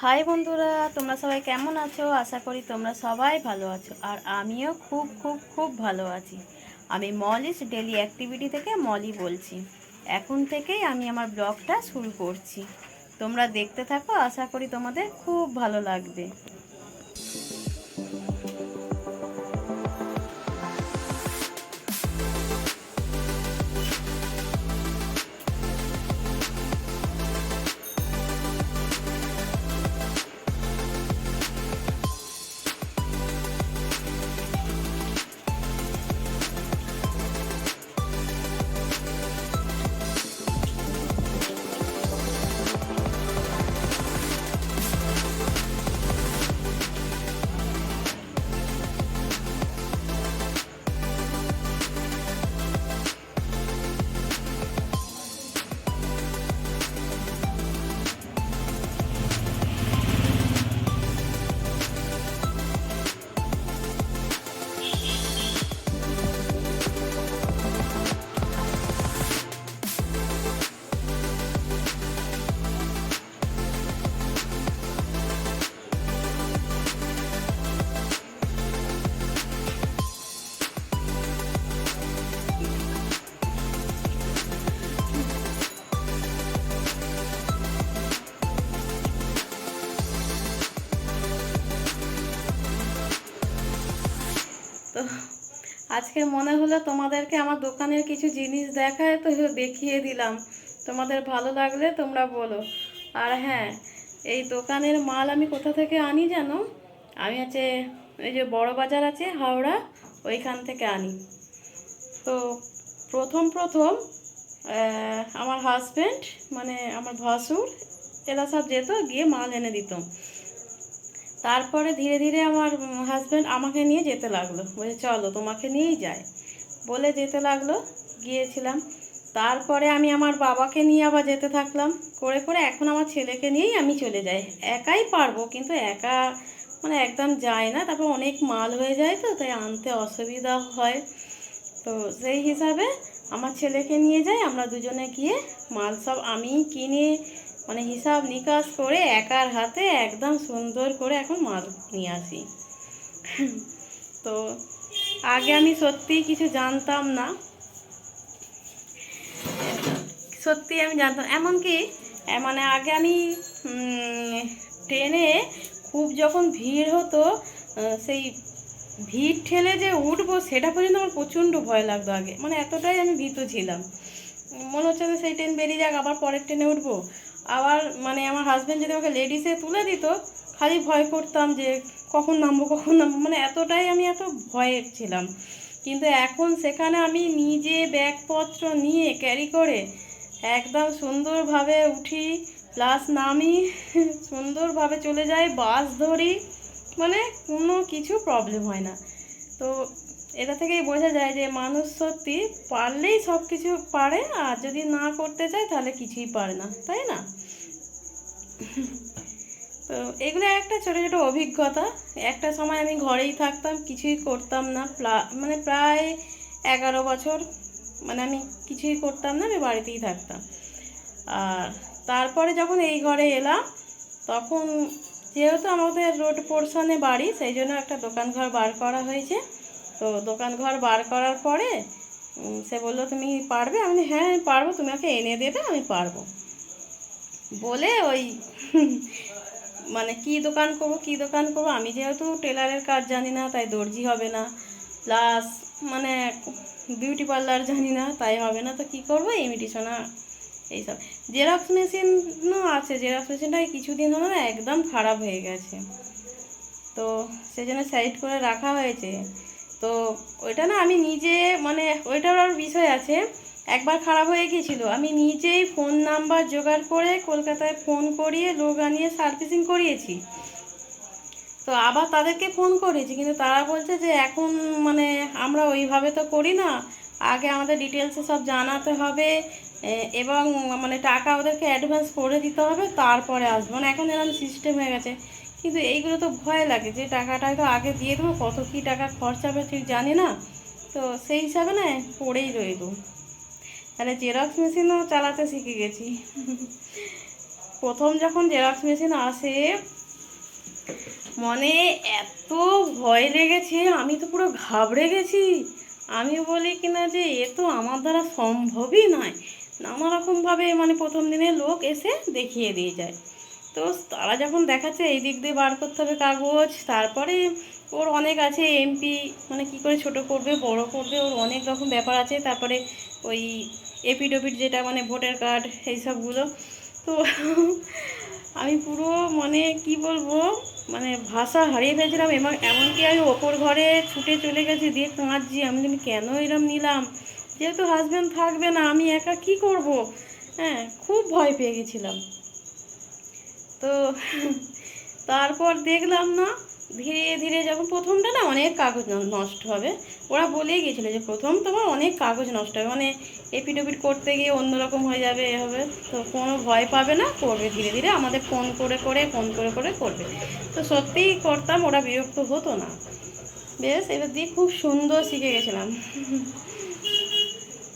High বন্ধুরা, তোমরা সবাই কেমন আছো? আশা করি তোমরা সবাই ভালো আছো। আর আমিও খুব খুব খুব ভালো আছি। আমি মলিস ডেলি অ্যাক্টিভিটি থেকে মলি বলছি। এখন থেকেই আমি আমার ব্লগটা শুরু করছি। তোমরা দেখতে থাকো, আশা করি তোমাদের খুব ভালো লাগবে। তো আজকে মনে হলো তোমাদেরকে আমার দোকানের কিছু জিনিস দেখায়, তো দেখিয়ে দিলাম। তোমাদের ভালো লাগলে তোমরা বলো। আর হ্যাঁ, এই দোকানের মাল আমি কোথা থেকে আনি জানো? আমি এই যে বড় বাজার আছে হাওড়া, ওইখান থেকে আনি। তো প্রথম প্রথম আমার হাজব্যান্ড, মানে আমার ভাসুর, এরা সব যেত, গিয়ে মাল এনে দিত। তারপরে ধীরে ধীরে আমার হাজব্যান্ড আমাকে নিয়ে যেতে লাগলো, বলে চলো তোমাকে নিয়েই যাই, বলে যেতে লাগলো। গিয়েছিলাম। তারপরে আমি আমার বাবাকে নিয়ে আবার যেতে থাকলাম, করে করে এখন আমার ছেলেকে নিয়েই আমি চলে যাই। একাই পারবো, কিন্তু একা মানে একদম যায় না, তারপর অনেক মাল হয়ে যায়, তো তাই আনতে অসুবিধা হয়। তো সেই হিসাবে আমার ছেলেকে নিয়ে যাই, আমরা দুজনে গিয়ে মাল সব আমি কিনে, মানে হিসাব নিকাশ করে একার হাতে একদম সুন্দর করে এখন মাল নিয়ে আসি। তো আগে আমি সত্যিই কিছু জানতাম না, সত্যি আমি জানতাম। এমনকি মানে আগে আমি ট্রেনে খুব যখন ভিড় হতো, সেই ভিড় ঠেলে যে উঠবো সেটা পর্যন্ত আমার প্রচণ্ড ভয় লাগতো আগে, মানে এতটাই আমি ভীতু ছিলাম। মনে হচ্ছে যে সেই ট্রেন বেরিয়ে যাক, আবার পরের ট্রেনে উঠবো। আবার মানে আমার হাজব্যান্ড যদি আমাকে লেডিসে তুলে দিত, খালি ভয় করতাম যে কখন নামবো কখন নামবো, মানে এতটাই আমি এত ভয়ে ছিলাম। কিন্তু এখন সেখানে আমি নিজে ব্যাগপত্র নিয়ে ক্যারি করে একদম সুন্দরভাবে উঠি, প্লাস নামি, সুন্দরভাবে চলে যাই, বাস ধরি, মানে কোনো কিছু প্রবলেম হয় না। তো এটা থেকেই বোঝা যায় যে মানুষ সত্যি পারলেই সব কিছু পারে, আর যদি না করতে চায় তাহলে কিছুই পারে না, তাই না? তো এগুলো একটা ছোটো ছোটো অভিজ্ঞতা। একটা সময় আমি ঘরেই থাকতাম, কিছুই করতাম না, মানে প্রায় 11 বছর মানে আমি কিছুই করতাম না, আমি বাড়িতেই থাকতাম। আর তারপরে যখন এই ঘরে এলাম, তখন যেহেতু আমাদের রোড পোর্শনে বাড়ি, সেই জন্য একটা দোকান ঘর বার করা হয়েছে। তো দোকান ঘর বার করার পরে সে বললো তুমি পারবে? আমি হ্যাঁ আমি পারবো, তুমি আমাকে এনে দেবে, আমি পারবো বলে ওই মানে কি দোকান করবো কি দোকান করবো, আমি যেহেতু টেলারের কাজ জানি না, তাই দর্জি হবে না, প্লাস মানে বিউটি পার্লার জানি না, তাই হবে না। তো কী করবো, ইমিটেশনা এইসব। জেরক্স মেশিনও আছে, জেরক্স মেশিনটাই কিছুদিন হলো না একদম খারাপ হয়ে গেছে, তো সেই জন্য সাইড করে রাখা হয়েছে। তো ওইটা না আমি নিজে, মানে ওইটার আর বিষয় আছে। একবার খারাপ হয়ে গিয়েছিলো, আমি নিজেই ফোন নাম্বার জোগাড় করে কলকাতায় ফোন করিয়ে লোক আনিয়ে সার্ভিসিং করিয়েছি। তো আবার তাদেরকে ফোন করেছি, কিন্তু তারা বলছে যে এখন মানে আমরা ওইভাবে তো করি না, আগে আমাদের ডিটেলসে সব জানাতে হবে, এবং মানে টাকা ওদেরকে অ্যাডভান্স করে দিতে হবে, তারপরে আসবো। মানে এখন এরকম সিস্টেম হয়ে গেছে। কিন্তু এইগুলো তো ভয় লাগে যে টাকাটা তো আগে দিয়ে দেবো, কত কী টাকা খরচা হবে ঠিক জানি না। তো সেই হিসাবে না পড়েই রইল। তাহলে জেরক্স মেশিনও চালাতে শিখে গেছি। প্রথম যখন জেরক্স মেশিন আসে মনে এত ভয় লেগেছে, আমি তো পুরো ঘাবড়ে গেছি। আমি বলি কিনা যে এ তো আমার দ্বারা সম্ভবই নয়। নানা রকমভাবে মানে প্রথম দিনে লোক এসে দেখিয়ে দিয়ে যায়। তো তারা যখন দেখাচ্ছে এই দিক দিয়ে বার করতে হবে কাগজ, তারপরে ওর অনেক আছে এমপি মানে কি করে ছোট করবে বড় করবে, ওর অনেক রকম ব্যাপার আছে। তারপরে ওই এপিডোপিট যেটা মানে ভোটার কার্ড এইসবগুলো। তো আমি পুরো মানে কি বলবো, মানে ভাষা হারিয়ে ফেলছিলাম। এবং এমনকি আমি ওপর ঘরে ছুটে চলে গেছি, দিয়ে কাঁদছি, আমি কেন এরম নিলাম, যেহেতু হাজব্যান্ড থাকবে না, আমি একা কি করব। হ্যাঁ, খুব ভয় পেয়ে গেছিলাম। তো তারপর দেখলাম না, ধীরে ধীরে যখন প্রথমটা না অনেক কাগজ নষ্ট হবে, ওরা বলেই গেছিলো যে প্রথম তোমার অনেক কাগজ নষ্ট হবে, মানে এপিডোপিট করতে গিয়ে অন্যরকম হয়ে যাবে, এ হবে। তো কোনো ভয় পাবে না, করবে ধীরে ধীরে, আমাদের ফোন করে করবে। তো সত্যিই করতাম, ওরা বিরক্ত হতো না। বেশ, এবার দিয়ে খুব সুন্দর শিখে গেছিলাম।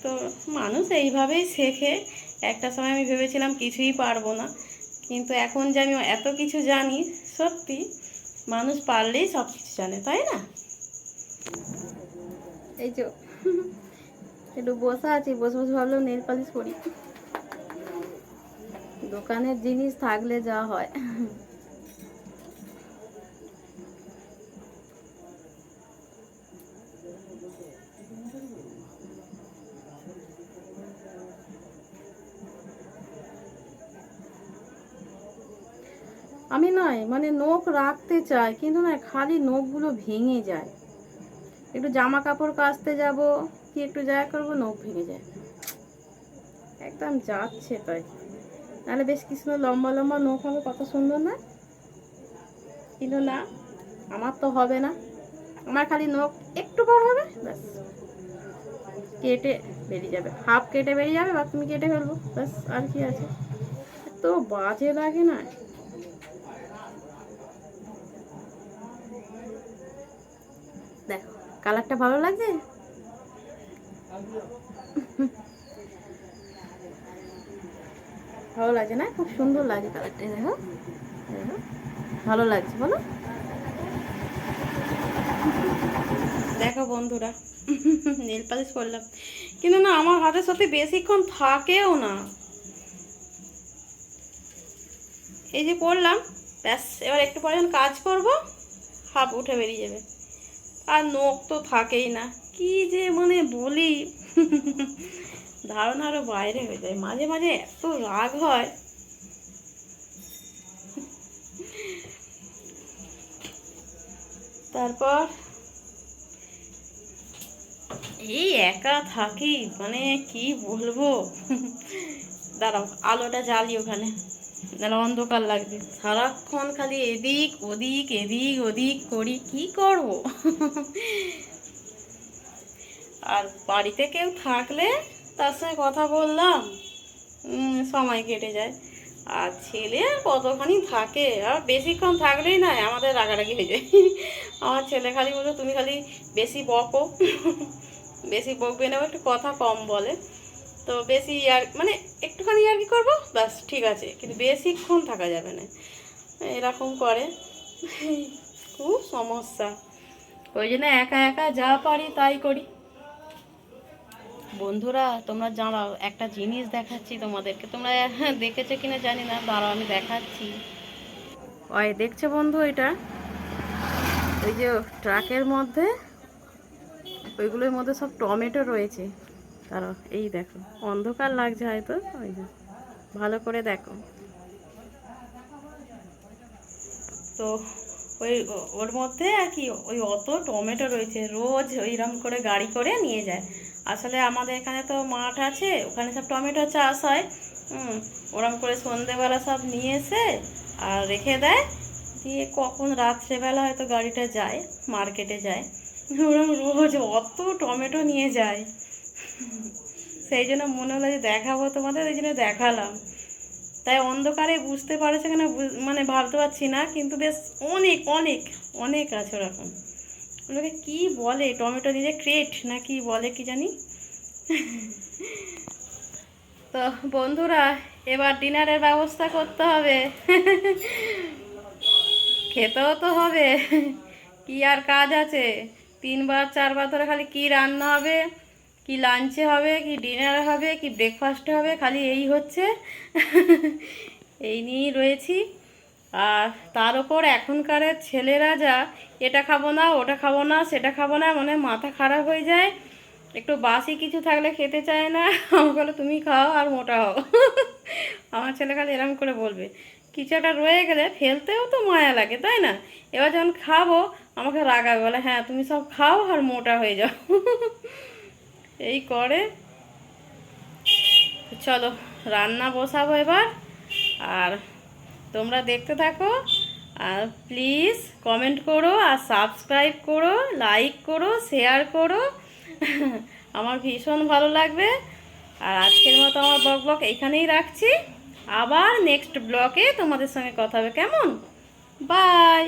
তো মানুষ এইভাবেই শেখে। একটা সময় আমি ভেবেছিলাম কিছুই পারবো না, কিন্তু এখন যে আমি এত কিছু জানি, সত্যি মানুষ পারলেই সব কিছু জানে, তাই না? এই যে একটু বসে আছি, বসে বসে ভাবলাম নেল পালিশ করি। দোকানের জিনিস থাকলে যা হয়। আমি নয় মানে নখ রাখতে চাই, কিন্তু না খালি নখগুলো ভেঙে যায়। একটু জামা কাপড় কাচতে যাব কি একটু জায়গা করবো, নখ ভেঙে যায়, একদম যাচ্ছে তাই। নাহলে বেশ কিছু লম্বা লম্বা নখ হবে, কত সুন্দর না। কিন্তু না, আমার তো হবে না। আমার খালি নখ একটু বড় হবে, ব্যাস কেটে বেরিয়ে যাবে, হাফ কেটে বেরিয়ে যাবে, বা তুমি কেটে ফেলবো, ব্যাস। আর কি আছে, তো বাজে লাগে না। দেখো কালারটা ভালো লাগছে, ভালো লাগছে না? খুব সুন্দর লাগে কালারটা, দেখো দেখো, ভালো লাগছে বলো। দেখো বন্ধুরা, নেল পালিশ করলাম, কিন্তু না আমার হাতের সাথে বেশিক্ষণ থাকেও না। এই যে করলাম, ব্যাস, এবার একটু পরে যখন কাজ করব হাফ উঠে বেরিয়ে যাবে। আর নখ তো থাকেই না, কি যে মানে বলি, ধারণারও বাইরে হয়ে যায়। মাঝে মাঝে এত রাগ হয়। তারপর এই একা থাকি মানে কি বলবো। দাঁড়াও আলোটা জ্বালি ওখানে, যেন অন্ধকার লাগবে। সারাক্ষণ খালি এদিক ওদিক এদিক ওদিক করি, কি করব। আর বাড়িতে কেউ থাকলে তার সঙ্গে কথা বললাম, সময় কেটে যায়। আর ছেলে আর কতখানি থাকে, আর বেশিক্ষণ থাকলেই না আমাদের রাগারাগি হয়ে যায়। আমার ছেলে খালি বলতো তুমি খালি বেশি বকো, বেশি বকবে না, একটু কথা কম বলে। তো বেশি আর মানে একটুখানি আর কি করবো, ব্যাস ঠিক আছে, কিন্তু বেশিক্ষণ থাকা যাবে না, এরকম করে। খুব সমস্যা, ওই জন্য একা একা যা পারি তাই করি। বন্ধুরা তোমরা জানাও, একটা জিনিস দেখাচ্ছি তোমাদেরকে, তোমরা দেখেছো কিনা জানি না, দাঁড়াও আমি দেখাচ্ছি। ওই দেখছো বন্ধু, এটা ওই যে ট্রাকের মধ্যে, ওইগুলোর মধ্যে সব টমেটো রয়েছে। দাঁড়াও এই দেখো, অন্ধকার লাগছে হয়তো, ওই যে ভালো করে দেখো। তো ওই ওর মধ্যে আর কি ওই অত টমেটো রয়েছে, রোজ ওইরকম করে গাড়ি করে নিয়ে যায়। আসলে আমাদের এখানে তো মাঠ আছে, ওখানে সব টমেটো চাষ হয়। ওরম করে সন্ধেবেলা সব নিয়ে এসে আর রেখে দেয়, দিয়ে কখন রাত্রেবেলা হয়তো গাড়িটা যায়, মার্কেটে যায়, ওরম রোজ অত টমেটো নিয়ে যায়। সেই জন্য মনে হলো যে দেখাবো তোমাদের, ওই জন্য দেখালাম। তাই অন্ধকারে বুঝতে পারছে কিনা মানে ভাবতে পারছি না, কিন্তু বেশ অনেক অনেক অনেক আছে ওরকম। ওগুলোকে কী বলে, টমেটো দিয়ে ক্রেট না কি বলে কি জানি। তো বন্ধুরা, এবার ডিনারের ব্যবস্থা করতে হবে। খেতেও তো হবে, কি আর কাজ আছে? 3বার 4বার ধরে খালি কি রান্না হবে, কি লাঞ্চে হবে, কি ডিনারে হবে, কি ব্রেকফাস্টে হবে, খালি এই হচ্ছে। এই নিয়েই রয়েছি। আর তার ওপর এখনকার ছেলেরা যা, এটা খাবো না, ওটা খাবো না, সেটা খাবো না, মানে মাথা খারাপ হয়ে যায়। একটু বাসি কিছু থাকলে খেতে চায় না। আমাকে বলে তুমি খাও আর মোটা হও। আমার ছেলে খালি এরম করে বলবে। কিছু একটা রয়ে গেলে ফেলতেও তো মায়া লাগে, তাই না? এবার যখন খাবো আমাকে রাগাবে, বলে হ্যাঁ তুমি সব খাও আর মোটা হয়ে যাও। এই করে। চলো রান্না বসাবো এবার। আর তোমরা দেখতে থাকো। আর প্লিজ কমেন্ট করো আর সাবস্ক্রাইব করো, লাইক করো, শেয়ার করো। আমার ভীষণ ভালো লাগবে। আর আজকের মতো আমার ব্লগ এখানেই রাখছি। আবার নেক্সট ব্লগে তোমাদের সঙ্গে কথা হবে, কেমন? বাই।